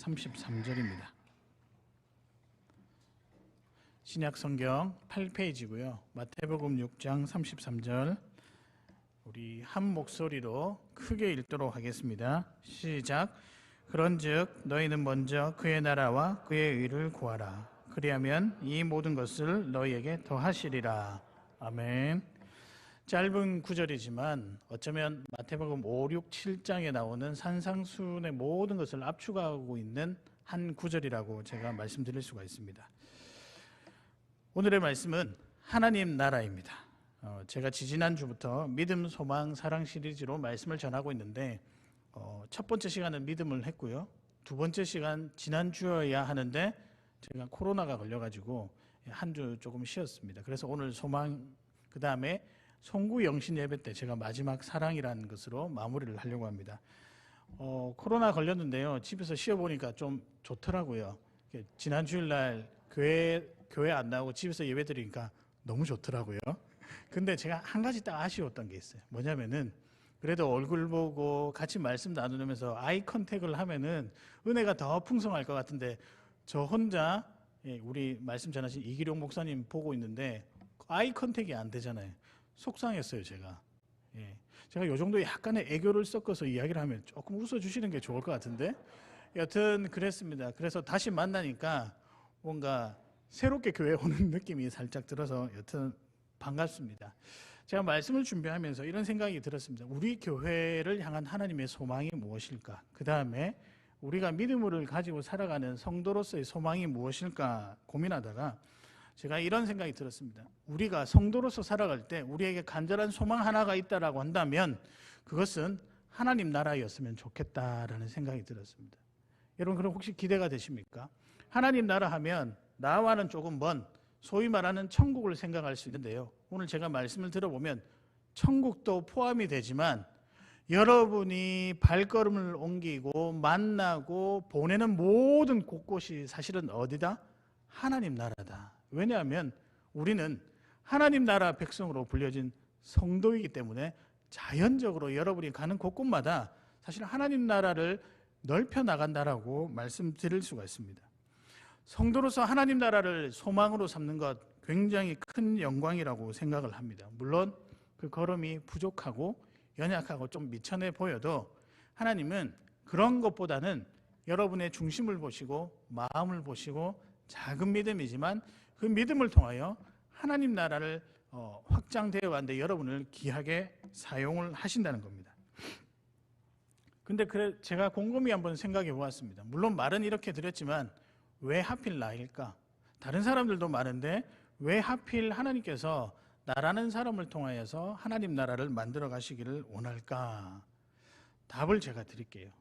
33절입니다. 신약성경 8페이지고요. 마태복음 6장 33절 우리 한 목소리로 크게 읽도록 하겠습니다. 시작. 그런즉 너희는 먼저 그의 나라와 그의 의를 구하라. 그리하면 이 모든 것을 너희에게 더하시리라. 아멘. 짧은 구절이지만 어쩌면 마태복음 5, 6, 7장에 나오는 산상수훈의 모든 것을 압축하고 있는 한 구절이라고 제가 말씀드릴 수가 있습니다. 오늘의 말씀은 하나님 나라입니다. 제가 지지난주부터 믿음, 소망, 사랑 시리즈로 말씀을 전하고 있는데 첫 번째 시간은 믿음을 했고요. 두 번째 시간 지난주여야 하는데 제가 코로나가 걸려가지고 한 주 조금 쉬었습니다. 그래서 오늘 소망, 그 다음에 송구 영신 예배 때 제가 마지막 사랑이라는 것으로 마무리를 하려고 합니다. 코로나 걸렸는데요. 집에서 쉬어보니까 좀 좋더라고요. 지난 주일날 교회 안 나오고 집에서 예배 드리니까 너무 좋더라고요. 근데 제가 한 가지 딱 아쉬웠던 게 있어요. 뭐냐면은 그래도 얼굴 보고 같이 말씀 나누면서 아이 컨택을 하면은 은혜가 더 풍성할 것 같은데 저 혼자 우리 말씀 전하신 이기룡 목사님 보고 있는데 아이 컨택이 안 되잖아요. 속상했어요, 제가. 제가 요 정도 약간의 애교를 섞어서 이야기를 하면 조금 웃어주시는 게 좋을 것 같은데 여튼 그랬습니다. 그래서 다시 만나니까 뭔가 새롭게 교회 오는 느낌이 살짝 들어서 여튼 반갑습니다. 제가 말씀을 준비하면서 이런 생각이 들었습니다. 우리 교회를 향한 하나님의 소망이 무엇일까? 그 다음에 우리가 믿음을 가지고 살아가는 성도로서의 소망이 무엇일까 고민하다가 제가 이런 생각이 들었습니다. 우리가 성도로서 살아갈 때 우리에게 간절한 소망 하나가 있다라고 한다면 그것은 하나님 나라였으면 좋겠다라는 생각이 들었습니다. 여러분 그럼 혹시 기대가 되십니까? 하나님 나라 하면 나와는 조금 먼 소위 말하는 천국을 생각할 수 있는데요. 오늘 제가 말씀을 들어보면 천국도 포함이 되지만 여러분이 발걸음을 옮기고 만나고 보내는 모든 곳곳이 사실은 어디다? 하나님 나라다. 왜냐하면 우리는 하나님 나라 백성으로 불려진 성도이기 때문에 자연적으로 여러분이 가는 곳곳마다 사실 하나님 나라를 넓혀 나간다라고 말씀드릴 수가 있습니다. 성도로서 하나님 나라를 소망으로 삼는 것 굉장히 큰 영광이라고 생각을 합니다. 물론 그 걸음이 부족하고 연약하고 좀 미천해 보여도 하나님은 그런 것보다는 여러분의 중심을 보시고 마음을 보시고 작은 믿음이지만 그 믿음을 통하여 하나님 나라를 확장되어 가는데 여러분을 귀하게 사용을 하신다는 겁니다. 근데 제가 곰곰이 한번 생각해 보았습니다. 물론 말은 이렇게 드렸지만 왜 하필 나일까? 다른 사람들도 많은데 왜 하필 하나님께서 나라는 사람을 통하여서 하나님 나라를 만들어 가시기를 원할까? 답을 제가 드릴게요.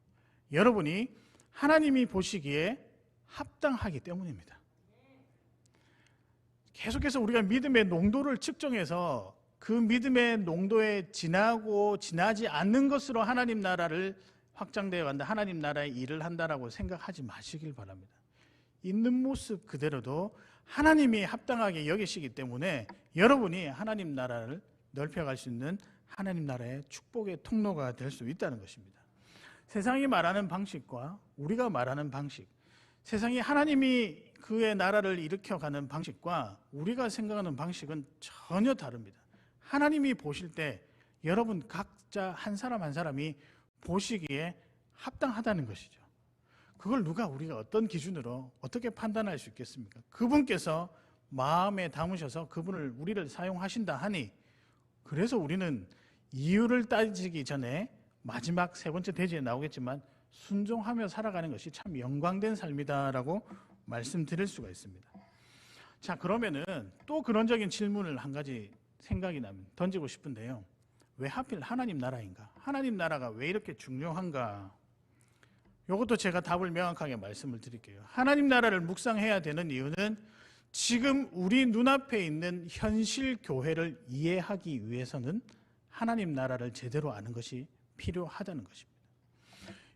여러분이 하나님이 보시기에 합당하기 때문입니다. 계속해서 우리가 믿음의 농도를 측정해서 그 믿음의 농도에 지나고 지나지 않는 것으로 하나님 나라를 확장되어 간다, 하나님 나라의 일을 한다라고 생각하지 마시길 바랍니다. 있는 모습 그대로도 하나님이 합당하게 여기시기 때문에 여러분이 하나님 나라를 넓혀갈 수 있는 하나님 나라의 축복의 통로가 될 수 있다는 것입니다. 세상이 말하는 방식과 우리가 말하는 방식, 세상이 하나님이 그의 나라를 일으켜가는 방식과 우리가 생각하는 방식은 전혀 다릅니다. 하나님이 보실 때 여러분 각자 한 사람 한 사람이 보시기에 합당하다는 것이죠. 그걸 우리가 어떤 기준으로 어떻게 판단할 수 있겠습니까? 그분께서 마음에 담으셔서 우리를 사용하신다 하니 그래서 우리는 이유를 따지기 전에 마지막 세 번째 대지에 나오겠지만 순종하며 살아가는 것이 참 영광된 삶이다라고 말씀드릴 수가 있습니다. 자, 그러면은 또 근원적인 질문을 한 가지 생각이 나면 던지고 싶은데요. 왜 하필 하나님 나라인가? 하나님 나라가 왜 이렇게 중요한가? 이것도 제가 답을 명확하게 말씀을 드릴게요. 하나님 나라를 묵상해야 되는 이유는 지금 우리 눈앞에 있는 현실 교회를 이해하기 위해서는 하나님 나라를 제대로 아는 것이 필요하다는 것입니다.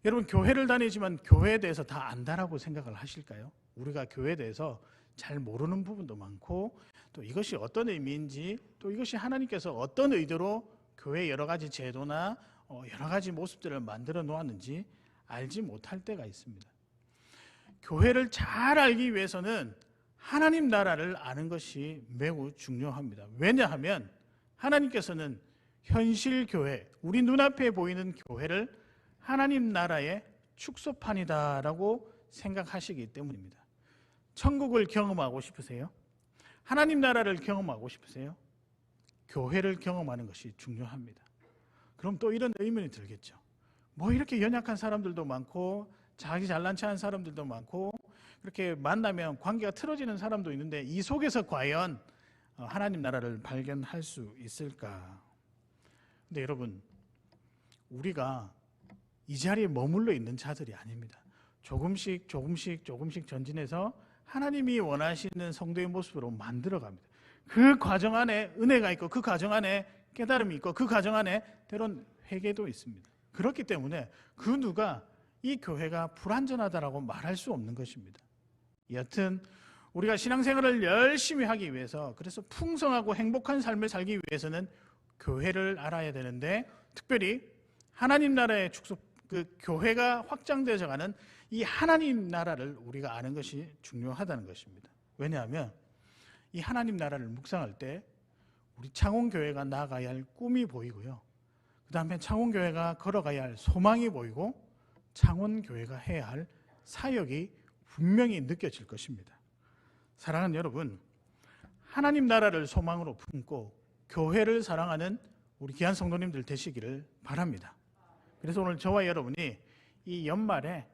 여러분 교회를 다니지만 교회에 대해서 다 안다라고 생각을 하실까요? 우리가 교회에 대해서 잘 모르는 부분도 많고 또 이것이 어떤 의미인지 또 이것이 하나님께서 어떤 의도로 교회 여러 가지 제도나 여러 가지 모습들을 만들어 놓았는지 알지 못할 때가 있습니다. 교회를 잘 알기 위해서는 하나님 나라를 아는 것이 매우 중요합니다. 왜냐하면 하나님께서는 현실 교회, 우리 눈앞에 보이는 교회를 하나님 나라의 축소판이다라고 생각하시기 때문입니다. 천국을 경험하고 싶으세요? 하나님 나라를 경험하고 싶으세요? 교회를 경험하는 것이 중요합니다. 그럼 또 이런 의문이 들겠죠. 뭐 이렇게 연약한 사람들도 많고 자기 잘난 체한 사람들도 많고 그렇게 만나면 관계가 틀어지는 사람도 있는데 이 속에서 과연 하나님 나라를 발견할 수 있을까? 근데 여러분, 우리가 이 자리에 머물러 있는 자들이 아닙니다. 조금씩 전진해서 하나님이 원하시는 성도의 모습으로 만들어갑니다. 그 과정 안에 은혜가 있고 그 과정 안에 깨달음이 있고 그 과정 안에 때론 회개도 있습니다. 그렇기 때문에 그 누가 이 교회가 불완전하다라고 말할 수 없는 것입니다. 여튼 우리가 신앙생활을 열심히 하기 위해서, 그래서 풍성하고 행복한 삶을 살기 위해서는 교회를 알아야 되는데, 특별히 하나님 나라의 축소, 그 교회가 확장되어가는 이 하나님 나라를 우리가 아는 것이 중요하다는 것입니다. 왜냐하면 이 하나님 나라를 묵상할 때 우리 창원교회가 나아가야 할 꿈이 보이고요, 그 다음에 창원교회가 걸어가야 할 소망이 보이고, 창원교회가 해야 할 사역이 분명히 느껴질 것입니다. 사랑하는 여러분, 하나님 나라를 소망으로 품고 교회를 사랑하는 우리 귀한 성도님들 되시기를 바랍니다. 그래서 오늘 저와 여러분이 이 연말에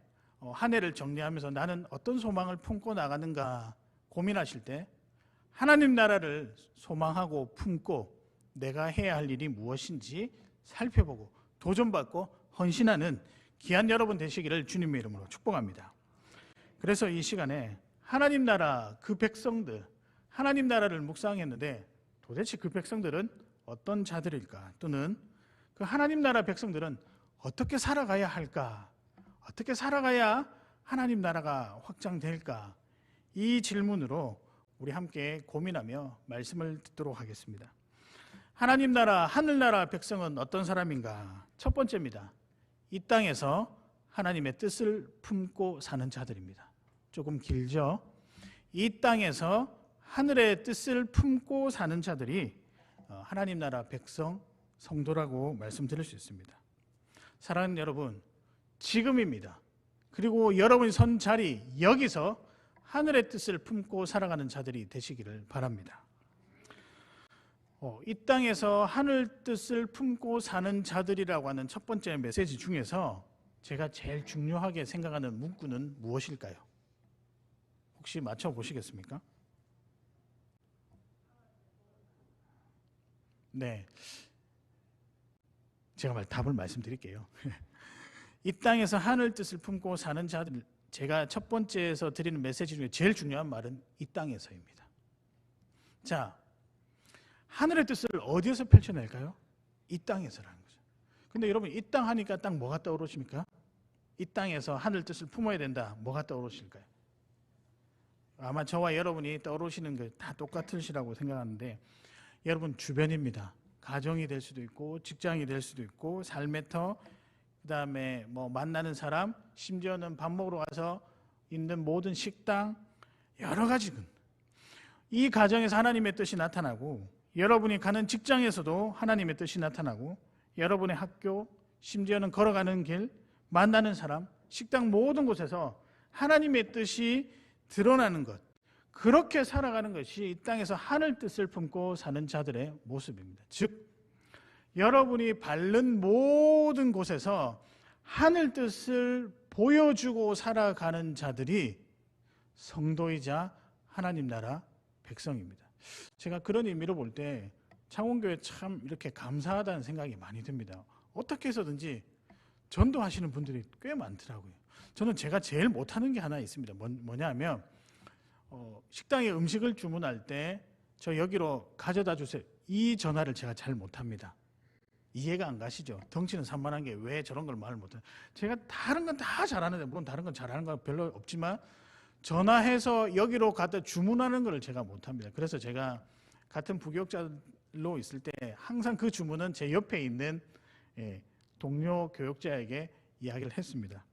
한 해를 정리하면서 나는 어떤 소망을 품고 나가는가 고민하실 때 하나님 나라를 소망하고 품고 내가 해야 할 일이 무엇인지 살펴보고 도전받고 헌신하는 귀한 여러분 되시기를 주님의 이름으로 축복합니다. 그래서 이 시간에 하나님 나라 그 백성들, 하나님 나라를 묵상했는데 도대체 그 백성들은 어떤 자들일까? 또는 그 하나님 나라 백성들은 어떻게 살아가야 할까? 어떻게 살아가야 하나님 나라가 확장될까? 이 질문으로 우리 함께 고민하며 말씀을 듣도록 하겠습니다. 하나님 나라, 하늘나라 백성은 어떤 사람인가? 첫 번째입니다. 이 땅에서 하나님의 뜻을 품고 사는 자들입니다. 조금 길죠? 이 땅에서 하늘의 뜻을 품고 사는 자들이 하나님 나라 백성, 성도라고 말씀드릴 수 있습니다. 사랑하는 여러분, 지금입니다. 그리고 여러분이 선 자리, 여기서 하늘의 뜻을 품고 살아가는 자들이 되시기를 바랍니다. 이 땅에서 하늘 뜻을 품고 사는 자들이라고 하는 첫 번째 메시지 중에서 제가 제일 중요하게 생각하는 문구는 무엇일까요? 혹시 맞춰보시겠습니까? 네, 제가 답을 말씀드릴게요. 이 땅에서 하늘 뜻을 품고 사는 자들, 제가 첫 번째에서 드리는 메시지 중에 제일 중요한 말은 이 땅에서입니다. 자, 하늘의 뜻을 어디에서 펼쳐낼까요? 이 땅에서라는 거죠. 근데 여러분, 이 땅 하니까 딱 뭐가 떠오르십니까? 이 땅에서 하늘 뜻을 품어야 된다. 뭐가 떠오르실까요? 아마 저와 여러분이 떠오르시는 게 다 똑같으시라고 생각하는데, 여러분 주변입니다. 가정이 될 수도 있고 직장이 될 수도 있고 삶의 터, 그 다음에 뭐 만나는 사람, 심지어는 밥 먹으러 가서 있는 모든 식당, 여러 가지. 이 가정에서 하나님의 뜻이 나타나고, 여러분이 가는 직장에서도 하나님의 뜻이 나타나고, 여러분의 학교, 심지어는 걸어가는 길, 만나는 사람, 식당, 모든 곳에서 하나님의 뜻이 드러나는 것, 그렇게 살아가는 것이 이 땅에서 하늘 뜻을 품고 사는 자들의 모습입니다. 즉, 여러분이 밟는 모든 곳에서 하늘 뜻을 보여주고 살아가는 자들이 성도이자 하나님 나라 백성입니다. 제가 그런 의미로 볼 때 창원교회 참 이렇게 감사하다는 생각이 많이 듭니다. 어떻게 해서든지 전도하시는 분들이 꽤 많더라고요. 저는 제가 제일 못하는 게 하나 있습니다. 뭐냐면 식당에 음식을 주문할 때 저 여기로 가져다 주세요, 이 전화를 제가 잘 못합니다. 이해가 안 가시죠? 덩치는 산만한 게 왜 저런 걸 말을 못해요? 제가 다른 건 다 잘하는데, 물론 다른 건 잘하는 건 별로 없지만 전화해서 여기로 갖다 주문하는 걸 제가 못합니다. 그래서 제가 같은 부교육자로 있을 때 항상 그 주문은 제 옆에 있는 동료 교육자에게 이야기를 했습니다.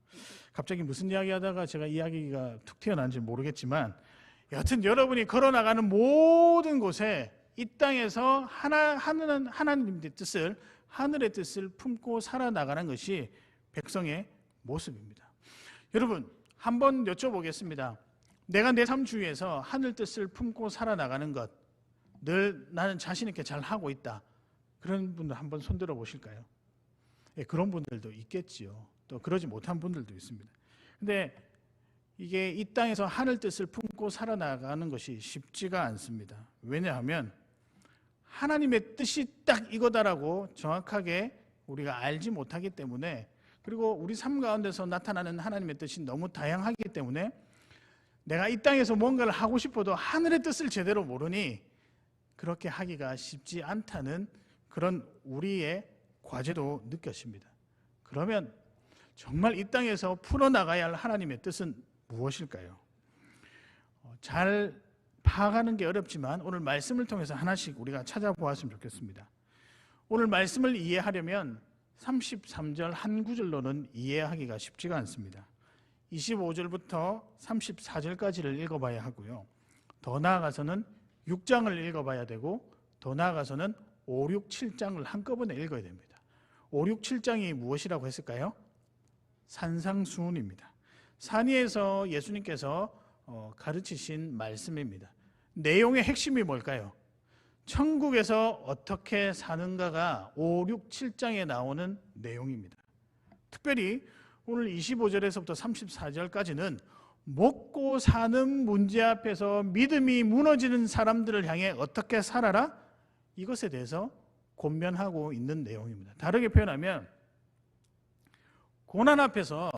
갑자기 무슨 이야기 하다가 제가 이야기가 툭 튀어나온지 모르겠지만 여하튼 여러분이 걸어나가는 모든 곳에 이 땅에서 하나님의 뜻을, 하늘의 뜻을 품고 살아나가는 것이 백성의 모습입니다. 여러분, 한번 여쭤보겠습니다. 내가 내 삶 주위에서 하늘 뜻을 품고 살아나가는 것, 늘 나는 자신 있게 잘 하고 있다. 그런 분들 한번 손들어 보실까요? 예, 그런 분들도 있겠지요. 또 그러지 못한 분들도 있습니다. 근데 이게 이 땅에서 하늘 뜻을 품고 살아나가는 것이 쉽지가 않습니다. 왜냐하면 하나님의 뜻이 딱 이거다라고 정확하게 우리가 알지 못하기 때문에, 그리고 우리 삶 가운데서 나타나는 하나님의 뜻이 너무 다양하기 때문에 내가 이 땅에서 뭔가를 하고 싶어도 하늘의 뜻을 제대로 모르니 그렇게 하기가 쉽지 않다는 그런 우리의 과제도 느껴집니다. 그러면 정말 이 땅에서 풀어나가야 할 하나님의 뜻은 무엇일까요? 잘 파악하는 게 어렵지만 오늘 말씀을 통해서 하나씩 우리가 찾아보았으면 좋겠습니다. 오늘 말씀을 이해하려면 33절 한 구절로는 이해하기가 쉽지가 않습니다. 25절부터 34절까지를 읽어봐야 하고요. 더 나아가서는 6장을 읽어봐야 되고, 더 나아가서는 5, 6, 7장을 한꺼번에 읽어야 됩니다. 5, 6, 7장이 무엇이라고 했을까요? 산상수훈입니다. 산 위에서 예수님께서 가르치신 말씀입니다. 내용의 핵심이 뭘까요? 천국에서 어떻게 사는가가 5, 6, 7장에 나오는 내용입니다. 특별히 오늘 25절에서부터 34절까지는 먹고 사는 문제 앞에서 믿음이 무너지는 사람들을 향해 어떻게 살아라? 이것에 대해서 권면하고 있는 내용입니다. 다르게 표현하면 고난 앞에서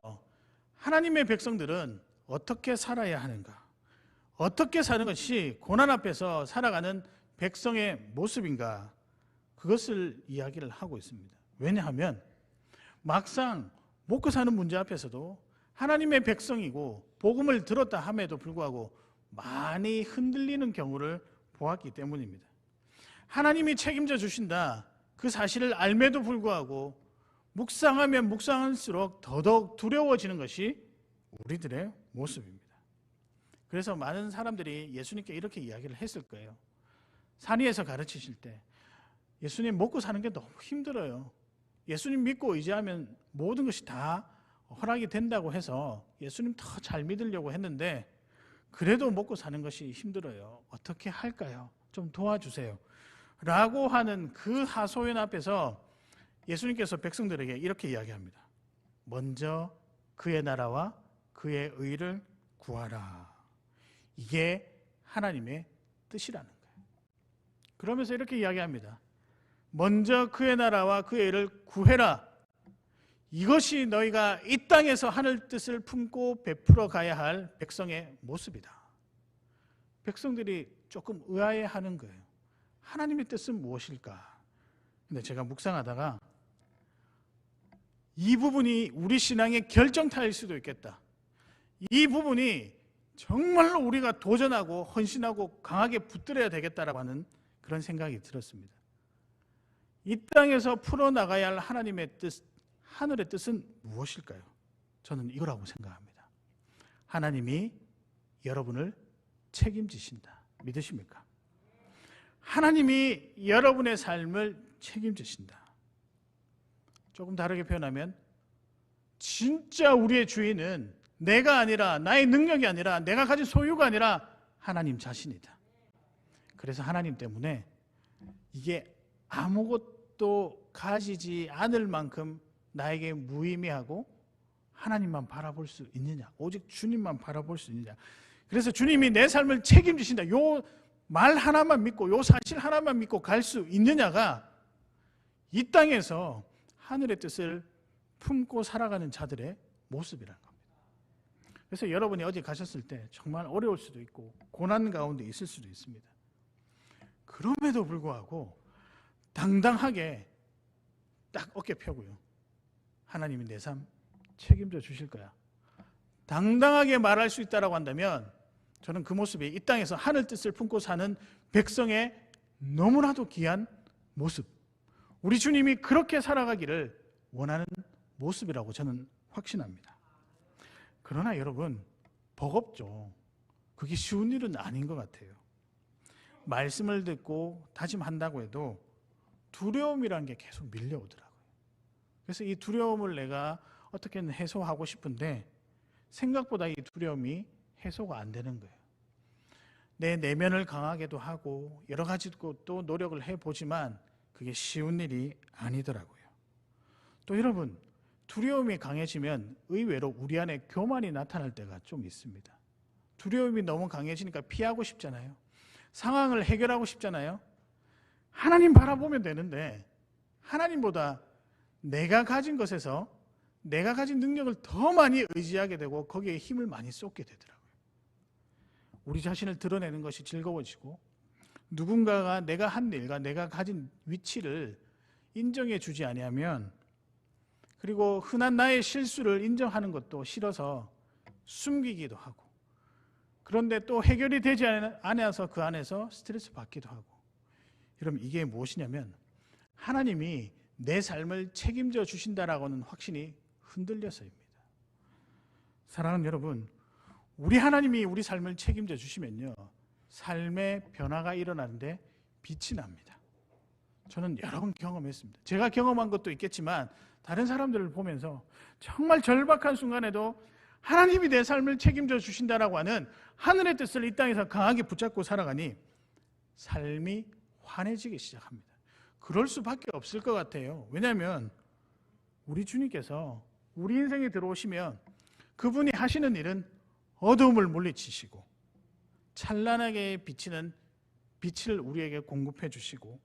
하나님의 백성들은 어떻게 살아야 하는가? 어떻게 사는 것이 고난 앞에서 살아가는 백성의 모습인가? 그것을 이야기를 하고 있습니다. 왜냐하면 막상 먹고 사는 문제 앞에서도 하나님의 백성이고 복음을 들었다 함에도 불구하고 많이 흔들리는 경우를 보았기 때문입니다. 하나님이 책임져 주신다, 그 사실을 알매도 불구하고 묵상하면 묵상할수록 더더욱 두려워지는 것이 우리들의 모습입니다. 그래서 많은 사람들이 예수님께 이렇게 이야기를 했을 거예요. 산 위에서 가르치실 때 예수님 먹고 사는 게 너무 힘들어요. 예수님 믿고 의지하면 모든 것이 다 허락이 된다고 해서 예수님 더 잘 믿으려고 했는데 그래도 먹고 사는 것이 힘들어요. 어떻게 할까요? 좀 도와주세요. 라고 하는 그 하소연 앞에서 예수님께서 백성들에게 이렇게 이야기합니다. 먼저 그의 나라와 그의 의를 구하라. 이게 하나님의 뜻이라는 거예요. 그러면서 이렇게 이야기합니다. 먼저 그의 나라와 그의 의를 구해라. 이것이 너희가 이 땅에서 하늘 뜻을 품고 베풀어 가야 할 백성의 모습이다. 백성들이 조금 의아해하는 거예요. 하나님의 뜻은 무엇일까? 근데 제가 묵상하다가 이 부분이 우리 신앙의 결정타일 수도 있겠다. 이 부분이 정말로 우리가 도전하고 헌신하고 강하게 붙들어야 되겠다라고 하는 그런 생각이 들었습니다. 이 땅에서 풀어나가야 할 하나님의 뜻, 하늘의 뜻은 무엇일까요? 저는 이거라고 생각합니다. 하나님이 여러분을 책임지신다. 믿으십니까? 하나님이 여러분의 삶을 책임지신다. 조금 다르게 표현하면 진짜 우리의 주인은 내가 아니라, 나의 능력이 아니라, 내가 가진 소유가 아니라 하나님 자신이다. 그래서 하나님 때문에 이게 아무것도 가지지 않을 만큼 나에게 무의미하고 하나님만 바라볼 수 있느냐, 오직 주님만 바라볼 수 있느냐. 그래서 주님이 내 삶을 책임지신다, 요 말 하나만 믿고 요 사실 하나만 믿고 갈 수 있느냐가 이 땅에서 하늘의 뜻을 품고 살아가는 자들의 모습이라는 겁니다. 그래서 여러분이 어디 가셨을 때 정말 어려울 수도 있고 고난 가운데 있을 수도 있습니다. 그럼에도 불구하고 당당하게 딱 어깨 펴고요, 하나님이 내 삶 책임져 주실 거야, 당당하게 말할 수 있다라고 한다면 저는 그 모습이 이 땅에서 하늘 뜻을 품고 사는 백성의 너무나도 귀한 모습, 우리 주님이 그렇게 살아가기를 원하는 모습이라고 저는 확신합니다. 그러나 여러분, 버겁죠. 그게 쉬운 일은 아닌 것 같아요. 말씀을 듣고 다짐한다고 해도 두려움이라는 게 계속 밀려오더라고요. 그래서 이 두려움을 내가 어떻게든 해소하고 싶은데 생각보다 이 두려움이 해소가 안 되는 거예요. 내 내면을 강하게도 하고 여러 가지 또 노력을 해보지만 그게 쉬운 일이 아니더라고요. 또 여러분, 두려움이 강해지면 의외로 우리 안에 교만이 나타날 때가 좀 있습니다. 두려움이 너무 강해지니까 피하고 싶잖아요. 상황을 해결하고 싶잖아요. 하나님 바라보면 되는데 하나님보다 내가 가진 것에서 내가 가진 능력을 더 많이 의지하게 되고 거기에 힘을 많이 쏟게 되더라고요. 우리 자신을 드러내는 것이 즐거워지고 누군가가 내가 한 일과 내가 가진 위치를 인정해 주지 아니하면, 그리고 흔한 나의 실수를 인정하는 것도 싫어서 숨기기도 하고, 그런데 또 해결이 되지 않아서 그 안에서 스트레스 받기도 하고. 여러분, 이게 무엇이냐면 하나님이 내 삶을 책임져 주신다라고는 확신이 흔들려서입니다. 사랑하는 여러분, 우리 하나님이 우리 삶을 책임져 주시면요, 삶의 변화가 일어나는데 빛이 납니다. 저는 여러 번 경험했습니다. 제가 경험한 것도 있겠지만 다른 사람들을 보면서 정말 절박한 순간에도 하나님이 내 삶을 책임져 주신다라고 하는 하늘의 뜻을 이 땅에서 강하게 붙잡고 살아가니 삶이 환해지기 시작합니다. 그럴 수밖에 없을 것 같아요. 왜냐하면 우리 주님께서 우리 인생에 들어오시면 그분이 하시는 일은 어두움을 물리치시고 찬란하게 비치는 빛을 우리에게 공급해 주시고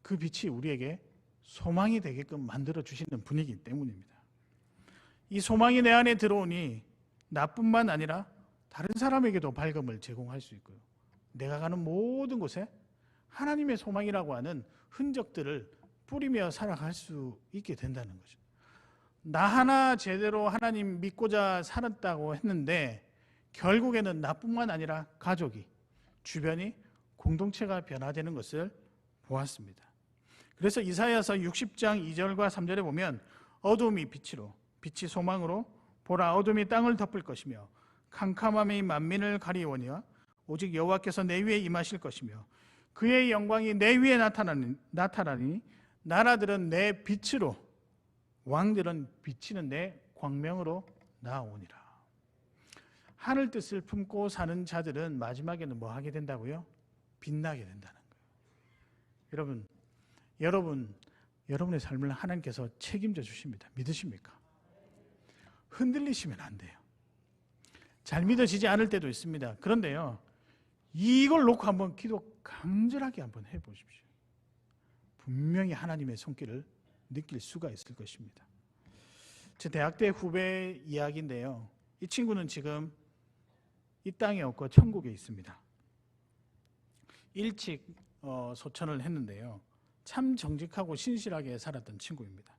그 빛이 우리에게 소망이 되게끔 만들어 주시는 분이기 때문입니다. 이 소망이 내 안에 들어오니 나뿐만 아니라 다른 사람에게도 밝음을 제공할 수 있고요, 내가 가는 모든 곳에 하나님의 소망이라고 하는 흔적들을 뿌리며 살아갈 수 있게 된다는 거죠. 나 하나 제대로 하나님 믿고자 살았다고 했는데 결국에는 나뿐만 아니라 가족이, 주변이, 공동체가 변화되는 것을 보았습니다. 그래서 이사야서 60장 2절과 3절에 보면 어둠이 빛으로, 빛이 소망으로, 보라 어둠이 땅을 덮을 것이며 캄캄함이 만민을 가리우니와 오직 여호와께서 내 위에 임하실 것이며 그의 영광이 내 위에 나타나니 나라들은 내 빛으로, 왕들은 비치는 내 광명으로 나오니라. 하늘 뜻을 품고 사는 자들은 마지막에는 뭐 하게 된다고요? 빛나게 된다는 거예요. 여러분의 삶을 하나님께서 책임져 주십니다. 믿으십니까? 흔들리시면 안 돼요. 잘 믿어지지 않을 때도 있습니다. 그런데요, 이걸 놓고 한번 기도 간절하게 한번 해보십시오. 분명히 하나님의 손길을 느낄 수가 있을 것입니다. 제 대학 때 후배 이야기인데요, 이 친구는 지금 이 땅에 없고 천국에 있습니다. 일찍 소천을 했는데요, 참 정직하고 신실하게 살았던 친구입니다.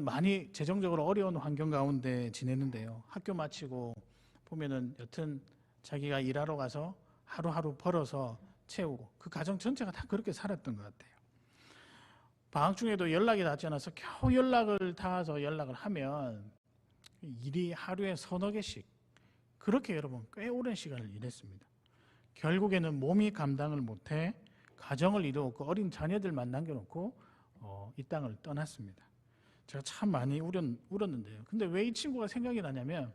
많이 재정적으로 어려운 환경 가운데 지냈는데요, 학교 마치고 보면은 여튼 자기가 일하러 가서 하루하루 벌어서 채우고 그 가정 전체가 다 그렇게 살았던 것 같아요. 방학 중에도 연락이 닿지 않아서 겨우 연락을 닿아서 연락을 하면 일이 하루에 서너 개씩, 그렇게 여러분 꽤 오랜 시간을 일했습니다. 결국에는 몸이 감당을 못해 가정을 이루었고 어린 자녀들만 남겨놓고 이 땅을 떠났습니다. 제가 참 많이 울었는데요. 근데 왜 이 친구가 생각이 나냐면,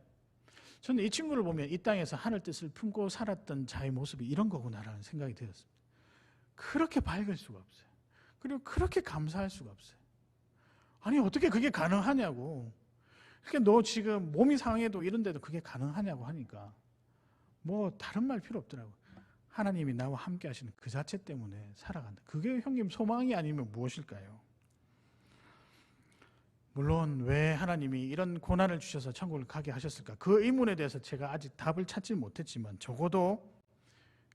저는 이 친구를 보면 이 땅에서 하늘 뜻을 품고 살았던 자의 모습이 이런 거구나라는 생각이 들었습니다. 그렇게 밝을 수가 없어요. 그리고 그렇게 감사할 수가 없어요. 아니 어떻게 그게 가능하냐고. 그러니까 너 지금 몸이 상해도 이런데도 그게 가능하냐고 하니까 뭐 다른 말 필요 없더라고요. 하나님이 나와 함께 하시는 그 자체 때문에 살아간다. 그게 형님 소망이 아니면 무엇일까요? 물론 왜 하나님이 이런 고난을 주셔서 천국을 가게 하셨을까? 그 의문에 대해서 제가 아직 답을 찾지 못했지만 적어도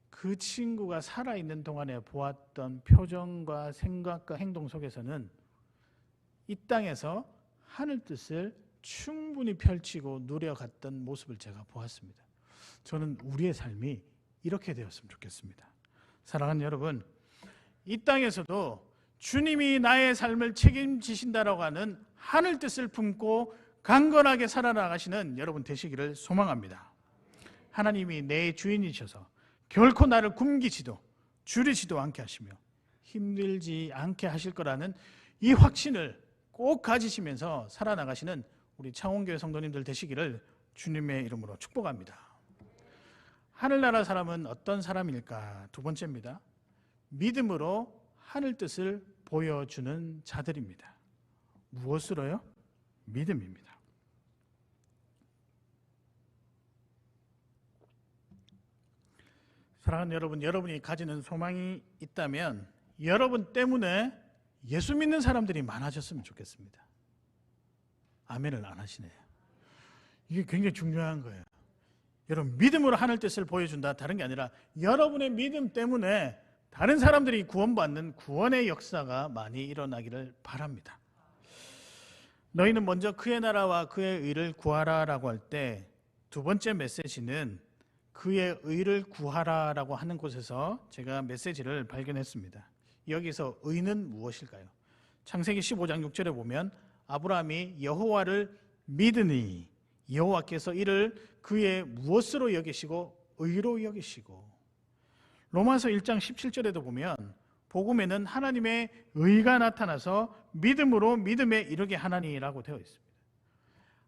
그 친구가 살아있는 동안에 보았던 표정과 생각과 행동 속에서는 이 땅에서 하늘 뜻을 충분히 펼치고 누려갔던 모습을 제가 보았습니다. 저는 우리의 삶이 이렇게 되었으면 좋겠습니다. 사랑하는 여러분, 이 땅에서도 주님이 나의 삶을 책임지신다라고 하는 하늘 뜻을 품고 강건하게 살아나가시는 여러분 되시기를 소망합니다. 하나님이 내 주인이셔서 결코 나를 굶기지도 줄이지도 않게 하시며 힘들지 않게 하실 거라는 이 확신을 꼭 가지시면서 살아나가시는 우리 창원교회 성도님들 되시기를 주님의 이름으로 축복합니다. 하늘나라 사람은 어떤 사람일까? 두 번째입니다. 믿음으로 하늘 뜻을 보여주는 자들입니다. 무엇으로요? 믿음입니다. 사랑하는 여러분, 여러분이 가지는 소망이 있다면 여러분 때문에 예수 믿는 사람들이 많아졌으면 좋겠습니다. 아멘을 안 하시네요. 이게 굉장히 중요한 거예요. 여러분, 믿음으로 하늘 뜻을 보여준다. 다른 게 아니라 여러분의 믿음 때문에 다른 사람들이 구원받는 구원의 역사가 많이 일어나기를 바랍니다. 너희는 먼저 그의 나라와 그의 의를 구하라라고 할 때 두 번째 메시지는 그의 의를 구하라라고 하는 곳에서 제가 메시지를 발견했습니다. 여기서 의는 무엇일까요? 창세기 15장 6절에 보면 아브라함이 여호와를 믿으니 여호와께서 이를 그의 무엇으로 여기시고 의로 여기시고, 로마서 1장 17절에도 보면 복음에는 하나님의 의가 나타나서 믿음으로 믿음에 이르게 하나니라고 되어 있습니다.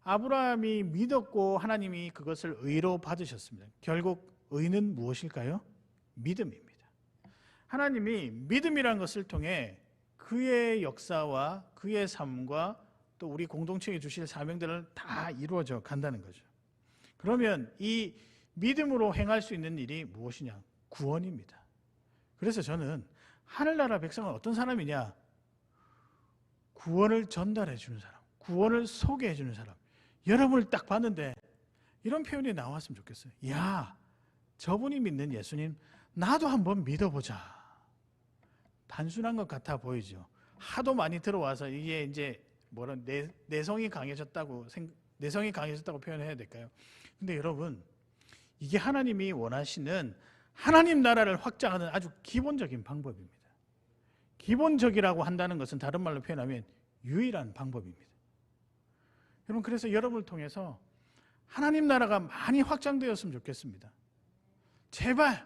아브라함이 믿었고 하나님이 그것을 의로 받으셨습니다. 결국 의는 무엇일까요? 믿음입니다. 하나님이 믿음이라는 것을 통해 그의 역사와 그의 삶과 또 우리 공동체에 주실 사명들을 다 이루어져 간다는 거죠. 그러면 이 믿음으로 행할 수 있는 일이 무엇이냐? 구원입니다. 그래서 저는 하늘나라 백성은 어떤 사람이냐? 구원을 전달해 주는 사람, 구원을 소개해 주는 사람. 여러분을 딱 봤는데 이런 표현이 나왔으면 좋겠어요. 야, 저분이 믿는 예수님 나도 한번 믿어보자. 단순한 것 같아 보이죠. 하도 많이 들어와서 이게 이제 뭐라 내성이 강해졌다고 표현해야 될까요? 근데 여러분, 이게 하나님이 원하시는 하나님 나라를 확장하는 아주 기본적인 방법입니다. 기본적이라고 한다는 것은 다른 말로 표현하면 유일한 방법입니다. 여러분, 그래서 여러분을 통해서 하나님 나라가 많이 확장되었으면 좋겠습니다. 제발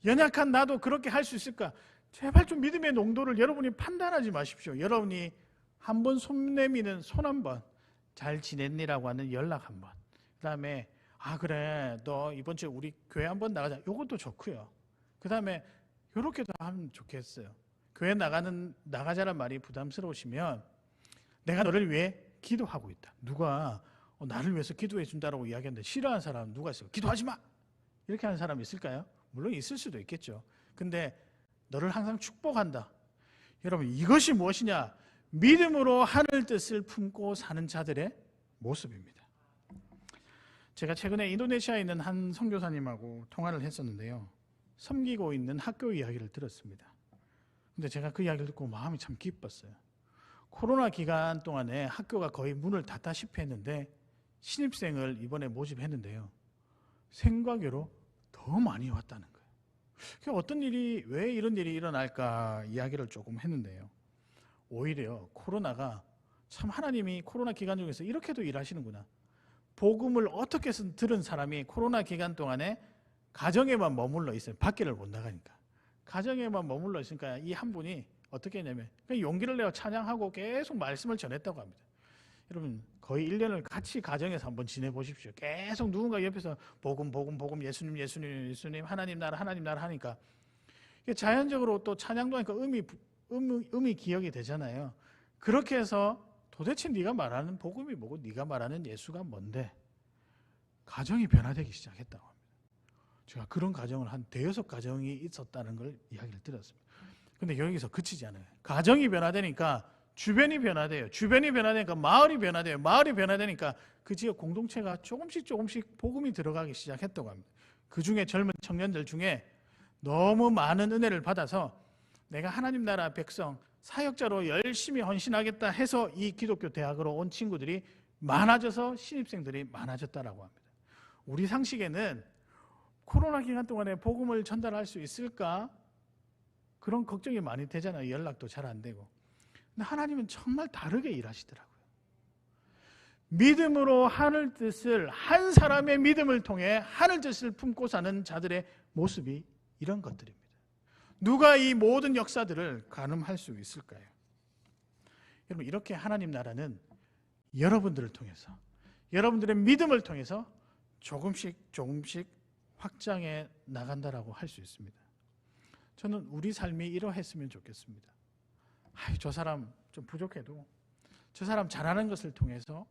연약한 나도 그렇게 할 수 있을까? 제발 좀 믿음의 농도를 여러분이 판단하지 마십시오. 여러분이 한번 손 내미는 손 한번, 잘 지냈니라고 하는 연락 한번, 그 다음에 아 그래 너 이번 주에 우리 교회 한번 나가자, 이것도 좋고요. 그 다음에 이렇게도 하면 좋겠어요. 교회 나가자란 말이 부담스러우시면 내가 너를 위해 기도하고 있다. 누가 나를 위해서 기도해 준다라고 이야기하는데 싫어하는 사람은 누가 있어요? 기도하지 마! 이렇게 하는 사람이 있을까요? 물론 있을 수도 있겠죠. 근데 너를 항상 축복한다. 여러분, 이것이 무엇이냐? 믿음으로 하늘 뜻을 품고 사는 자들의 모습입니다. 제가 최근에 인도네시아에 있는 한 선교사님하고 통화를 했었는데요. 섬기고 있는 학교 이야기를 들었습니다. 근데 제가 그 이야기를 듣고 마음이 참 기뻤어요. 코로나 기간 동안에 학교가 거의 문을 닫다시피 했는데 신입생을 이번에 모집했는데요. 생과교로 더 많이 왔다는 거예요. 어떤 일이, 왜 이런 일이 일어날까 이야기를 조금 했는데요. 오히려 코로나가 참 하나님이 코로나 기간 중에서 이렇게도 일하시는구나. 복음을 어떻게 들은 사람이 코로나 기간 동안에 가정에만 머물러 있어요. 밖에를 못 나가니까. 가정에만 머물러 있으니까 이 한 분이 어떻게 했냐면 용기를 내어 찬양하고 계속 말씀을 전했다고 합니다. 여러분, 거의 1년을 같이 가정에서 한번 지내보십시오. 계속 누군가 옆에서 복음 예수님 하나님 나라 하니까 이게 자연적으로 또 찬양도 하니까 음이 기억이 되잖아요. 그렇게 해서 도대체 네가 말하는 복음이 뭐고 네가 말하는 예수가 뭔데? 가정이 변화되기 시작했다고 합니다. 제가 그런 가정을 한 5가정이 있었다는 걸 이야기를 들었습니다. 근데 여기서 그치지 않아요. 가정이 변화되니까 주변이 변화돼요. 주변이 변화되니까 마을이 변화돼요. 마을이 변화되니까 그 지역 공동체가 조금씩 복음이 들어가기 시작했다고 합니다. 그 중에 젊은 청년들 중에 너무 많은 은혜를 받아서 내가 하나님 나라 백성 사역자로 열심히 헌신하겠다 해서 이 기독교 대학으로 온 친구들이 많아져서 신입생들이 많아졌다라고 합니다. 우리 상식에는 코로나 기간 동안에 복음을 전달할 수 있을까? 그런 걱정이 많이 되잖아요. 연락도 잘 안 되고. 근데 하나님은 정말 다르게 일하시더라고요. 믿음으로 하늘 뜻을, 한 사람의 믿음을 통해 하늘 뜻을 품고 사는 자들의 모습이 이런 것들입니다. 누가 이 모든 역사들을 가늠할 수 있을까요? 여러분, 이렇게 하나님 나라는 여러분들을 통해서, 여러분들의 믿음을 통해서 조금씩 확장해 나간다라고 할 수 있습니다. 저는 우리 삶이 이러했으면 좋겠습니다. 저 사람 좀 부족해도 저 사람 잘하는 것을 통해서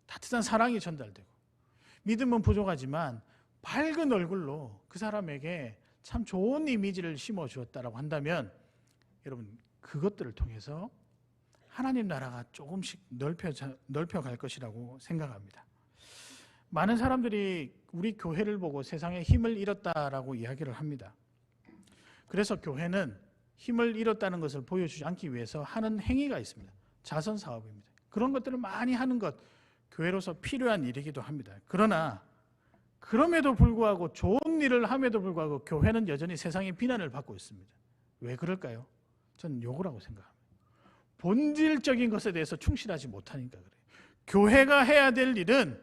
따뜻한 사랑이 전달되고, 믿음은 부족하지만 밝은 얼굴로 그 사람에게 참 좋은 이미지를 심어주었다라고 한다면, 여러분, 그것들을 통해서 하나님 나라가 조금씩 넓혀갈 것이라고 생각합니다. 많은 사람들이 우리 교회를 보고 세상에 힘을 잃었다라고 이야기를 합니다. 그래서 교회는 힘을 잃었다는 것을 보여주지 않기 위해서 하는 행위가 있습니다. 자선 사업입니다. 그런 것들을 많이 하는 것, 교회로서 필요한 일이기도 합니다. 그러나 그럼에도 불구하고, 좋은 일을 함에도 불구하고 교회는 여전히 세상의 비난을 받고 있습니다. 왜 그럴까요? 저는 요거라고 생각합니다. 본질적인 것에 대해서 충실하지 못하니까 그래요. 교회가 해야 될 일은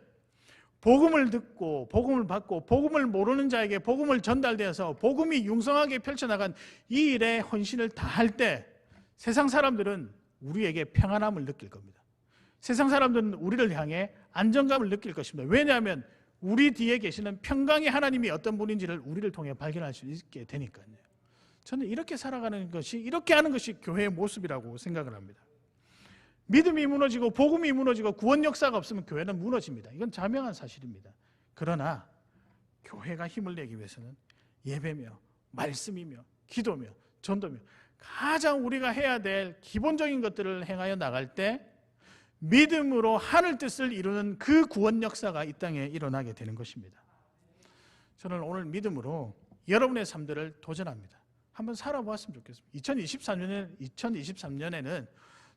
복음을 듣고 복음을 받고 복음을 모르는 자에게 복음을 전달되어서 복음이 융성하게 펼쳐나간 이 일에 헌신을 다할 때 세상 사람들은 우리에게 평안함을 느낄 겁니다. 세상 사람들은 우리를 향해 안정감을 느낄 것입니다. 왜냐하면 우리 뒤에 계시는 평강의 하나님이 어떤 분인지를 우리를 통해 발견할 수 있게 되니까요. 저는 이렇게 살아가는 것이, 이렇게 하는 것이 교회의 모습이라고 생각을 합니다. 믿음이 무너지고 복음이 무너지고 구원 역사가 없으면 교회는 무너집니다. 이건 자명한 사실입니다. 그러나 교회가 힘을 내기 위해서는 예배며 말씀이며 기도며 전도며 가장 우리가 해야 될 기본적인 것들을 행하여 나갈 때 믿음으로 하늘 뜻을 이루는 그 구원 역사가 이 땅에 일어나게 되는 것입니다. 저는 오늘 믿음으로 여러분의 삶들을 도전합니다. 한번 살아보았으면 좋겠습니다. 2023년에는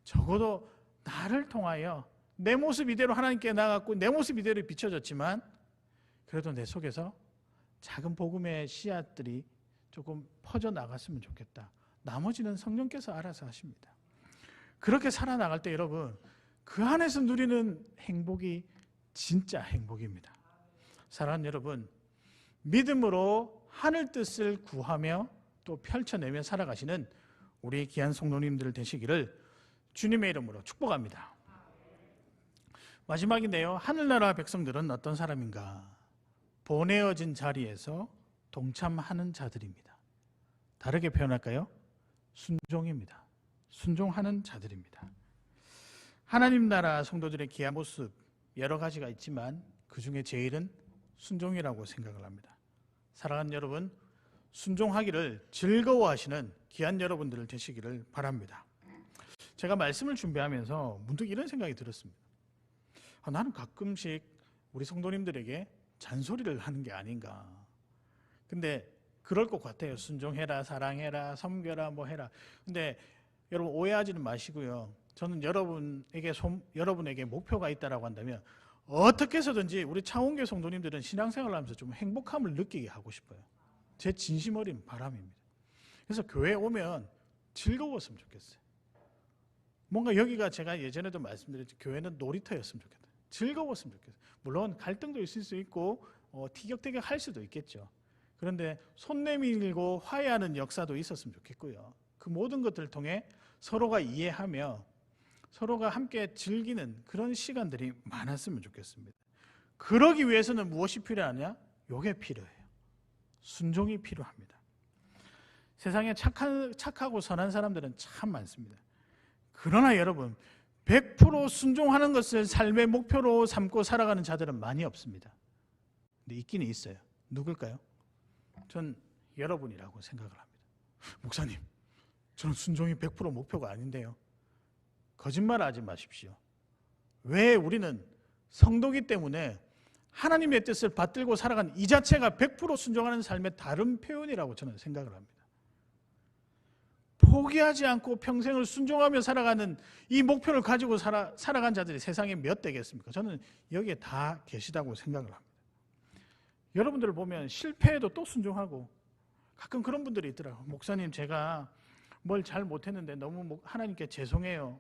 적어도 나를 통하여 내 모습 이대로 하나님께 나갔고 내 모습 이대로 비춰졌지만, 그래도 내 속에서 작은 복음의 씨앗들이 조금 퍼져나갔으면 좋겠다. 나머지는 성령께서 알아서 하십니다. 그렇게 살아나갈 때 여러분, 그 안에서 누리는 행복이 진짜 행복입니다. 사랑하는 여러분, 믿음으로 하늘 뜻을 구하며 또 펼쳐내며 살아가시는 우리 귀한 성도님들 되시기를 주님의 이름으로 축복합니다. 마지막인데요, 하늘나라 백성들은 어떤 사람인가? 보내어진 자리에서 동참하는 자들입니다. 다르게 표현할까요? 순종입니다. 순종하는 자들입니다. 하나님 나라 성도들의 귀한 모습 여러 가지가 있지만 그 중에 제일은 순종이라고 생각을 합니다. 사랑하는 여러분, 순종하기를 즐거워하시는 귀한 여러분들 되시기를 바랍니다. 제가 말씀을 준비하면서 문득 이런 생각이 들었습니다. 나는 가끔씩 우리 성도님들에게 잔소리를 하는 게 아닌가. 근데 그럴 것 같아요. 순종해라, 사랑해라, 섬겨라, 뭐 해라. 근데 여러분 오해하지는 마시고요. 저는 여러분에게 목표가 있다라고 한다면 어떻게 해서든지 우리 창원교회 성도님들은 신앙생활을 하면서 좀 행복함을 느끼게 하고 싶어요. 제 진심 어린 바람입니다. 그래서 교회에 오면 즐거웠으면 좋겠어요. 뭔가 여기가 제가 예전에도 말씀드렸죠. 교회는 놀이터였으면 좋겠다. 즐거웠으면 좋겠어요. 물론 갈등도 있을 수 있고 티격태격 할 수도 있겠죠. 그런데 손 내밀고 화해하는 역사도 있었으면 좋겠고요. 그 모든 것들을 통해 서로가 이해하며 서로가 함께 즐기는 그런 시간들이 많았으면 좋겠습니다. 그러기 위해서는 무엇이 필요하냐? 요게 필요해요. 순종이 필요합니다. 세상에 착하고 선한 사람들은 참 많습니다. 그러나 여러분, 100% 순종하는 것을 삶의 목표로 삼고 살아가는 자들은 많이 없습니다. 근데 있기는 있어요. 누굴까요? 전 여러분이라고 생각을 합니다. 목사님, 저는 순종이 100% 목표가 아닌데요. 거짓말하지 마십시오. 왜 우리는 성도기 때문에 하나님의 뜻을 받들고 살아가는 이 자체가 100% 순종하는 삶의 다른 표현이라고 저는 생각을 합니다. 포기하지 않고 평생을 순종하며 살아가는 이 목표를 가지고 살아간 자들이 세상에 몇 되겠습니까? 저는 여기에 다 계시다고 생각을 합니다. 여러분들을 보면 실패해도 또 순종하고, 가끔 그런 분들이 있더라고요. 목사님, 제가 뭘 잘 못했는데 너무 하나님께 죄송해요.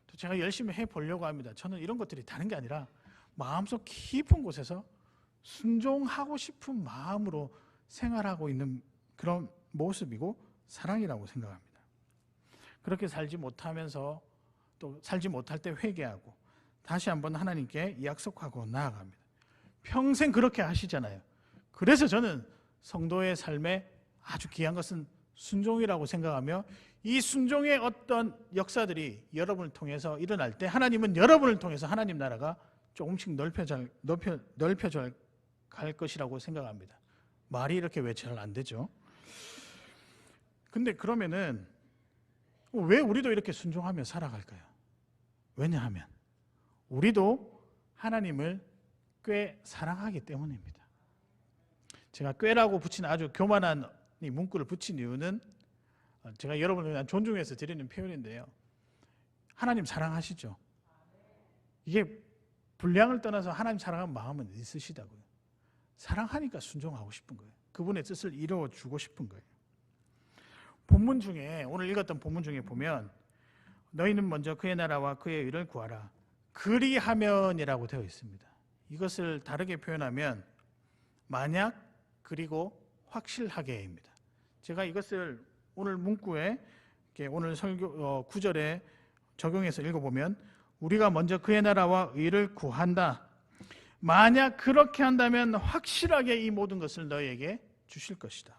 또 제가 열심히 해보려고 합니다. 저는 이런 것들이 다른 게 아니라 마음속 깊은 곳에서 순종하고 싶은 마음으로 생활하고 있는 그런 모습이고 사랑이라고 생각합니다. 그렇게 살지 못하면서 또 살지 못할 때 회개하고 다시 한번 하나님께 약속하고 나아갑니다. 평생 그렇게 하시잖아요. 그래서 저는 성도의 삶에 아주 귀한 것은 순종이라고 생각하며 이 순종의 어떤 역사들이 여러분을 통해서 일어날 때 하나님은 여러분을 통해서 하나님 나라가 조금씩 넓혀져 갈 것이라고 생각합니다. 말이 이렇게 왜 잘 안 되죠? 근데 그러면은 왜 우리도 이렇게 순종하며 살아갈까요? 왜냐하면 우리도 하나님을 꽤 사랑하기 때문입니다. 제가 꾀라고 붙인 아주 교만한 이 문구를 붙인 이유는 제가 여러분을 존중해서 드리는 표현인데요. 하나님 사랑하시죠? 이게 분량을 떠나서 하나님 사랑하는 마음은 있으시다고요. 사랑하니까 순종하고 싶은 거예요. 그분의 뜻을 이루어주고 싶은 거예요. 본문 중에 오늘 읽었던 본문 중에 보면 너희는 먼저 그의 나라와 그의 의를 구하라. 그리하면이라고 되어 있습니다. 이것을 다르게 표현하면 만약 그리고 확실하게입니다. 제가 이것을 오늘 문구에 오늘 설교 구절에 적용해서 읽어보면 우리가 먼저 그의 나라와 의를 구한다. 만약 그렇게 한다면 확실하게 이 모든 것을 너희에게 주실 것이다.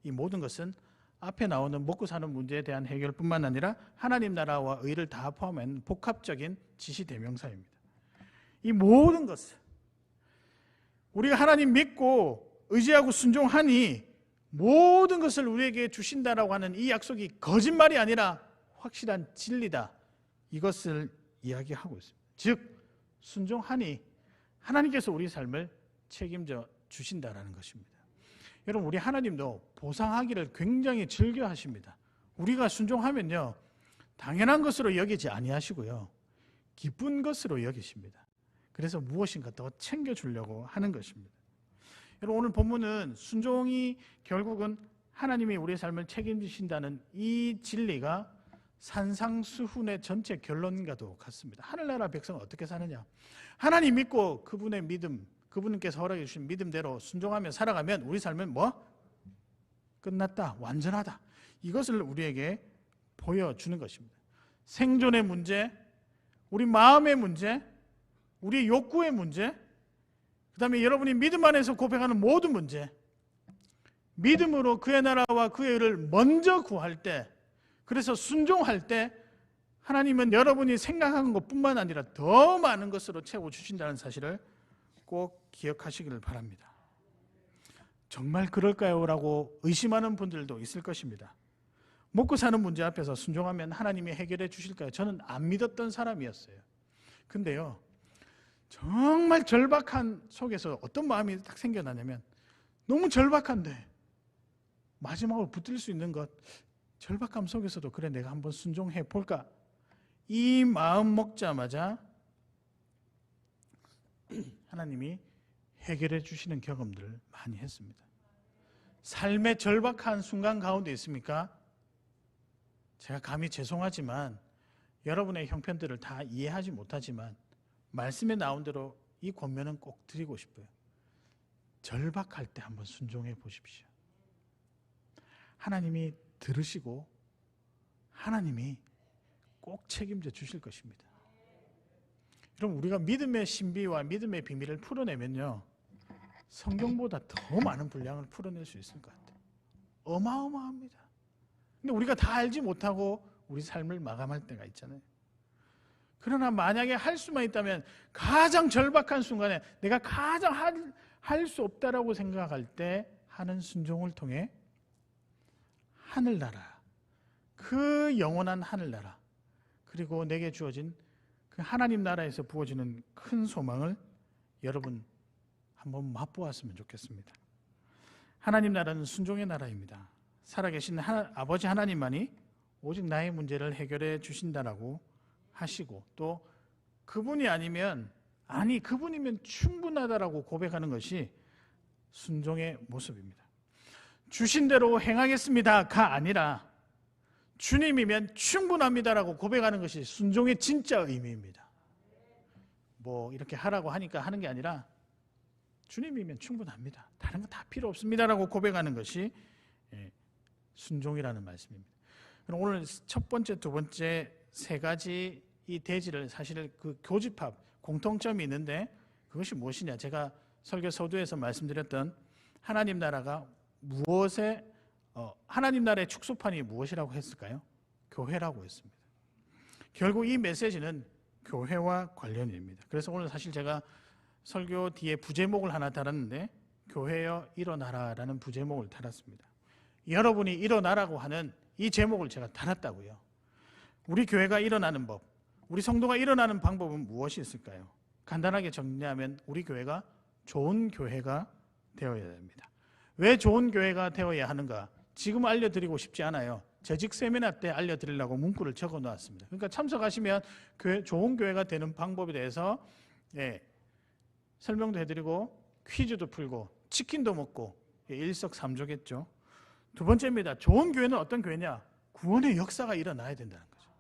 이 모든 것은 앞에 나오는 먹고 사는 문제에 대한 해결뿐만 아니라 하나님 나라와 의를 다 포함한 복합적인 지시대명사입니다. 이 모든 것을 우리가 하나님 믿고 의지하고 순종하니 모든 것을 우리에게 주신다라고 하는 이 약속이 거짓말이 아니라 확실한 진리다. 이것을 이야기하고 있습니다. 즉 순종하니 하나님께서 우리 삶을 책임져 주신다라는 것입니다. 여러분 우리 하나님도 보상하기를 굉장히 즐겨 하십니다. 우리가 순종하면요 당연한 것으로 여기지 아니하시고요 기쁜 것으로 여기십니다. 그래서 무엇인가 더 챙겨주려고 하는 것입니다. 여러분 오늘 본문은 순종이 결국은 하나님이 우리의 삶을 책임지신다는 이 진리가 산상수훈의 전체 결론과도 같습니다. 하늘나라 백성은 어떻게 사느냐? 하나님 믿고 그분의 믿음, 그분께서 허락해 주신 믿음대로 순종하며 살아가면 우리 삶은 끝났다, 완전하다. 이것을 우리에게 보여주는 것입니다. 생존의 문제, 우리 마음의 문제, 우리 욕구의 문제, 그 다음에 여러분이 믿음 안에서 고백하는 모든 문제, 믿음으로 그의 나라와 그의 의를 먼저 구할 때, 그래서 순종할 때 하나님은 여러분이 생각하는 것뿐만 아니라 더 많은 것으로 채워주신다는 사실을 꼭 기억하시기를 바랍니다. 정말 그럴까요? 라고 의심하는 분들도 있을 것입니다. 먹고 사는 문제 앞에서 순종하면 하나님이 해결해 주실까요? 저는 안 믿었던 사람이었어요. 근데요 정말 절박한 속에서 어떤 마음이 딱 생겨나냐면 너무 절박한데 마지막으로 붙들 수 있는 것, 절박함 속에서도 그래 내가 한번 순종해 볼까, 이 마음 먹자마자 하나님이 해결해 주시는 경험들을 많이 했습니다. 삶의 절박한 순간 가운데 있습니까? 제가 감히 죄송하지만 여러분의 형편들을 다 이해하지 못하지만 말씀에 나온 대로 이 권면은 꼭 드리고 싶어요. 절박할 때 한번 순종해 보십시오. 하나님이 들으시고 하나님이 꼭 책임져 주실 것입니다. 그럼 우리가 믿음의 신비와 믿음의 비밀을 풀어내면요 성경보다 더 많은 분량을 풀어낼 수 있을 것 같아요. 어마어마합니다. 근데 우리가 다 알지 못하고 우리 삶을 마감할 때가 있잖아요. 그러나 만약에 할 수만 있다면 가장 절박한 순간에 내가 가장 할 수 없다라고 생각할 때 하는 순종을 통해 하늘나라, 그 영원한 하늘나라, 그리고 내게 주어진 그 하나님 나라에서 부어지는 큰 소망을 여러분 한번 맛보았으면 좋겠습니다. 하나님 나라는 순종의 나라입니다. 살아계신 아버지 하나님만이 오직 나의 문제를 해결해 주신다라고 하시고 또 그분이 아니면 그분이면 충분하다라고 고백하는 것이 순종의 모습입니다. 주신 대로 행하겠습니다가 아니라 주님이면 충분합니다라고 고백하는 것이 순종의 진짜 의미입니다. 뭐 이렇게 하라고 하니까 하는 게 아니라 주님이면 충분합니다. 다른 거 다 필요 없습니다라고 고백하는 것이 순종이라는 말씀입니다. 그럼 오늘 첫 번째, 두 번째 세 가지 이 대지를 사실 그 교집합 공통점이 있는데 그것이 무엇이냐? 제가 설교 서두에서 말씀드렸던 하나님 나라가 무엇에 하나님 나라의 축소판이 무엇이라고 했을까요? 교회라고 했습니다. 결국 이 메시지는 교회와 관련입니다. 그래서 오늘 사실 제가 설교 뒤에 부제목을 하나 달았는데 교회여 일어나라라는 부제목을 달았습니다. 여러분이 일어나라고 하는 이 제목을 제가 달았다고요. 우리 교회가 일어나는 법, 우리 성도가 일어나는 방법은 무엇이 있을까요? 간단하게 정리하면 우리 교회가 좋은 교회가 되어야 됩니다. 왜 좋은 교회가 되어야 하는가? 지금 알려드리고 싶지 않아요. 재직 세미나 때 알려드리려고 문구를 적어놓았습니다. 그러니까 참석하시면 좋은 교회가 되는 방법에 대해서 설명도 해드리고 퀴즈도 풀고 치킨도 먹고 일석삼조겠죠. 두 번째입니다. 좋은 교회는 어떤 교회냐? 구원의 역사가 일어나야 된다는 거죠.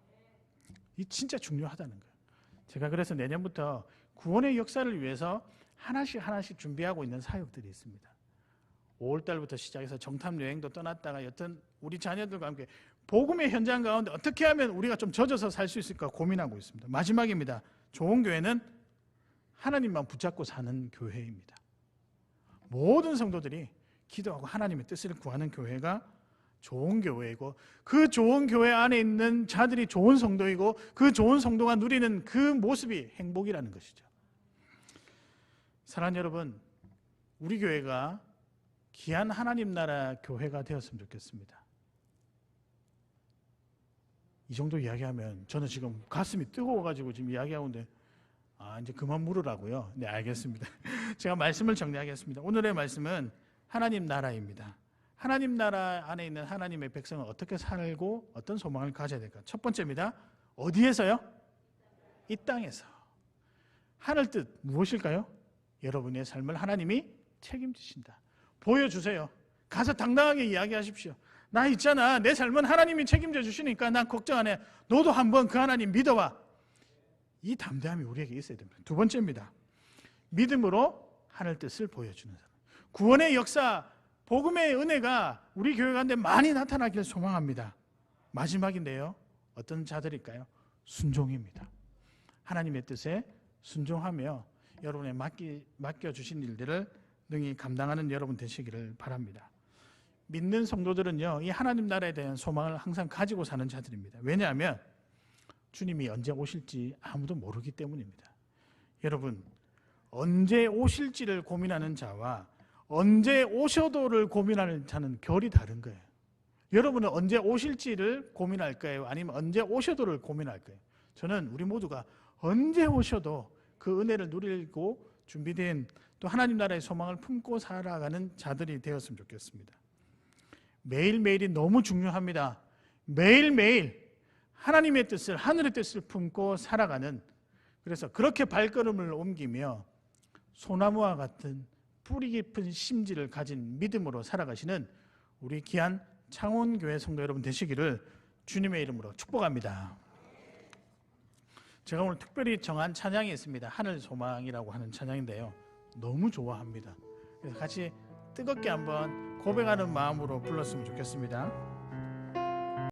이 진짜 중요하다는 거예요. 제가 그래서 내년부터 구원의 역사를 위해서 하나씩 준비하고 있는 사역들이 있습니다. 5월달부터 시작해서 정탐 여행도 떠났다가 여튼 우리 자녀들과 함께 복음의 현장 가운데 어떻게 하면 우리가 좀 젖어서 살 수 있을까 고민하고 있습니다. 마지막입니다. 좋은 교회는 하나님만 붙잡고 사는 교회입니다. 모든 성도들이 기도하고 하나님의 뜻을 구하는 교회가 좋은 교회이고 그 좋은 교회 안에 있는 자들이 좋은 성도이고 그 좋은 성도가 누리는 그 모습이 행복이라는 것이죠. 사랑하는 여러분, 우리 교회가 귀한 하나님 나라 교회가 되었으면 좋겠습니다. 이 정도 이야기하면 저는 지금 가슴이 뜨거워가지고 지금 이야기하고 있는데 이제 그만 물으라고요. 네, 알겠습니다. 제가 말씀을 정리하겠습니다. 오늘의 말씀은 하나님 나라입니다. 하나님 나라 안에 있는 하나님의 백성은 어떻게 살고 어떤 소망을 가져야 될까? 첫 번째입니다. 어디에서요? 이 땅에서. 하늘 뜻 무엇일까요? 여러분의 삶을 하나님이 책임지신다. 보여주세요. 가서 당당하게 이야기하십시오. 나 있잖아. 내 삶은 하나님이 책임져 주시니까 난 걱정 안 해. 너도 한번 그 하나님 믿어봐. 이 담대함이 우리에게 있어야 됩니다. 두 번째입니다. 믿음으로 하늘 뜻을 보여주는 사람. 구원의 역사, 복음의 은혜가 우리 교회 가운데 많이 나타나길 소망합니다. 마지막인데요. 어떤 자들일까요? 순종입니다. 하나님의 뜻에 순종하며 여러분의 맡겨주신 일들을 능히 감당하는 여러분 되시기를 바랍니다. 믿는 성도들은요, 이 하나님 나라에 대한 소망을 항상 가지고 사는 자들입니다. 왜냐하면 주님이 언제 오실지 아무도 모르기 때문입니다. 여러분, 언제 오실지를 고민하는 자와 언제 오셔도를 고민하는 자는 결이 다른 거예요. 여러분은 언제 오실지를 고민할까요? 아니면 언제 오셔도를 고민할까요? 저는 우리 모두가 언제 오셔도 그 은혜를 누리고 준비된 또 하나님 나라의 소망을 품고 살아가는 자들이 되었으면 좋겠습니다. 매일매일이 너무 중요합니다. 매일매일 하나님의 뜻을, 하늘의 뜻을 품고 살아가는, 그래서 그렇게 발걸음을 옮기며 소나무와 같은 뿌리 깊은 심지를 가진 믿음으로 살아가시는 우리 귀한 창원교회 성도 여러분 되시기를 주님의 이름으로 축복합니다. 제가 오늘 특별히 정한 찬양이 있습니다. 하늘소망이라고 하는 찬양인데요, 너무 좋아합니다. 그래서 같이 뜨겁게 한번 고백하는 마음으로 불렀으면 좋겠습니다.